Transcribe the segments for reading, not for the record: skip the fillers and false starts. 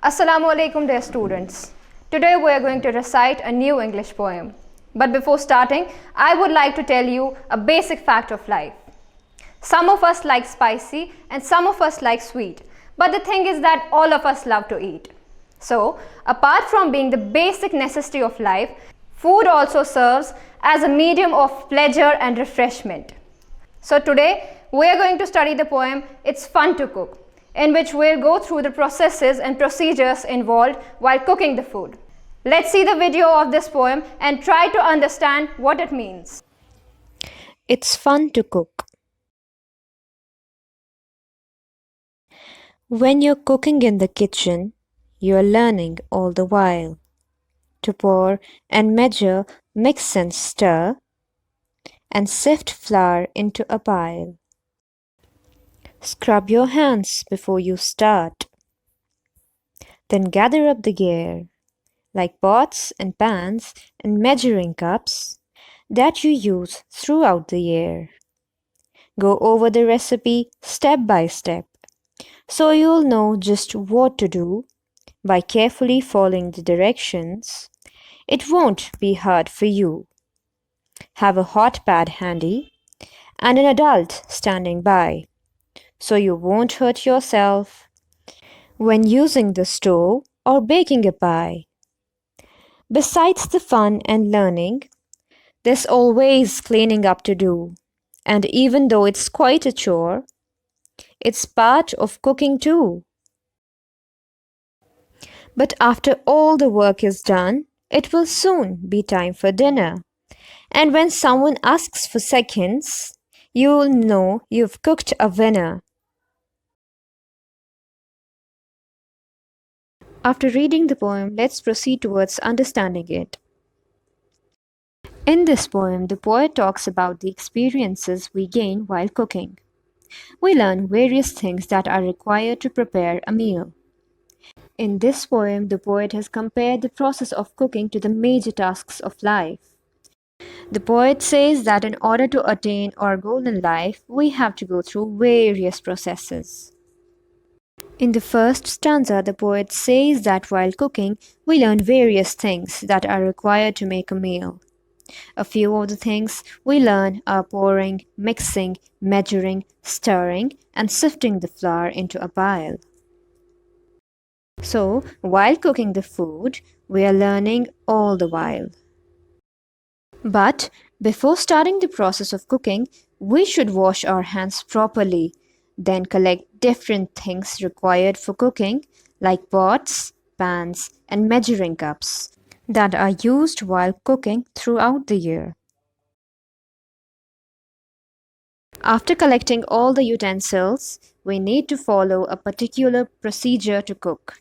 Assalamu alaikum dear students. Today we are going to recite a new English poem. But before starting, I would like to tell you a basic fact of life. Some of us like spicy and some of us like sweet. But the thing is that all of us love to eat. So, apart from being the basic necessity of life, food also serves as a medium of pleasure and refreshment. So today we are going to study the poem It's Fun to Cook, in which we'll go through the processes and procedures involved while cooking the food. Let's see the video of this poem and try to understand what it means. It's fun to cook. When you're cooking in the kitchen, you're learning all the while to pour and measure, mix and stir, and sift flour into a pile. Scrub your hands before you start. Then gather up the gear, like pots and pans and measuring cups that you use throughout the year. Go over the recipe step by step, so you'll know just what to do by carefully following the directions. It won't be hard for you. Have a hot pad handy and an adult standing by, so you won't hurt yourself when using the stove or baking a pie. Besides the fun and learning, there's always cleaning up to do. And even though it's quite a chore, it's part of cooking too. But after all the work is done, it will soon be time for dinner. And when someone asks for seconds, you'll know you've cooked a winner. After reading the poem, let's proceed towards understanding it. In this poem, the poet talks about the experiences we gain while cooking. We learn various things that are required to prepare a meal. In this poem, the poet has compared the process of cooking to the major tasks of life. The poet says that in order to attain our goal in life, we have to go through various processes. In the first stanza, the poet says that while cooking, we learn various things that are required to make a meal. A few of the things we learn are pouring, mixing, measuring, stirring, and sifting the flour into a pile. So, while cooking the food, we are learning all the while. But before starting the process of cooking, we should wash our hands properly, then collect different things required for cooking, like pots, pans, and measuring cups that are used while cooking throughout the year. After collecting all the utensils, we need to follow a particular procedure to cook.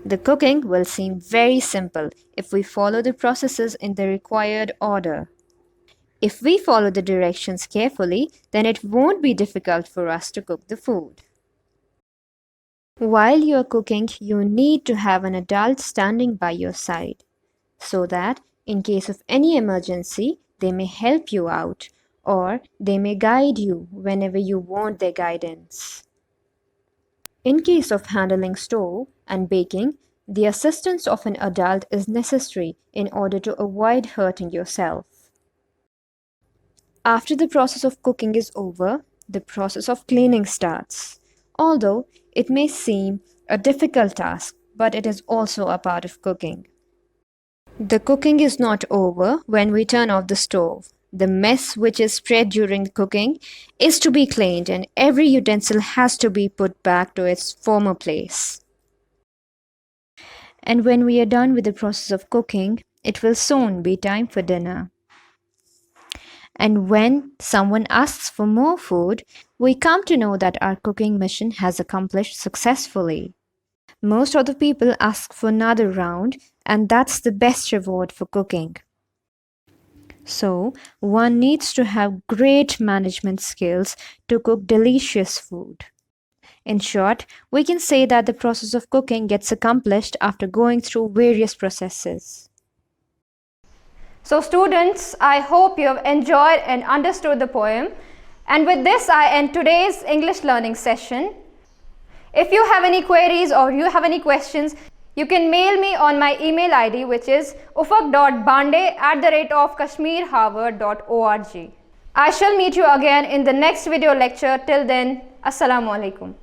The cooking will seem very simple if we follow the processes in the required order. If we follow the directions carefully, then it won't be difficult for us to cook the food. While you're cooking, you need to have an adult standing by your side, so that in case of any emergency, they may help you out or they may guide you whenever you want their guidance. In case of handling stove and baking, the assistance of an adult is necessary in order to avoid hurting yourself. After the process of cooking is over, the process of cleaning starts. Although it may seem a difficult task, but it is also a part of cooking. The cooking is not over when we turn off the stove. The mess which is spread during cooking is to be cleaned, and every utensil has to be put back to its former place. And when we are done with the process of cooking, it will soon be time for dinner. And when someone asks for more food, we come to know that our cooking mission has accomplished successfully. Most of the people ask for another round, and that's the best reward for cooking. So, one needs to have great management skills to cook delicious food. In short, we can say that the process of cooking gets accomplished after going through various processes. So students, I hope you have enjoyed and understood the poem. And with this, I end today's English learning session. If you have any queries or you have any questions, you can mail me on my email ID, which is ufaq.banday@kashmirharvard.org. I shall meet you again in the next video lecture. Till then, Assalamu alaikum.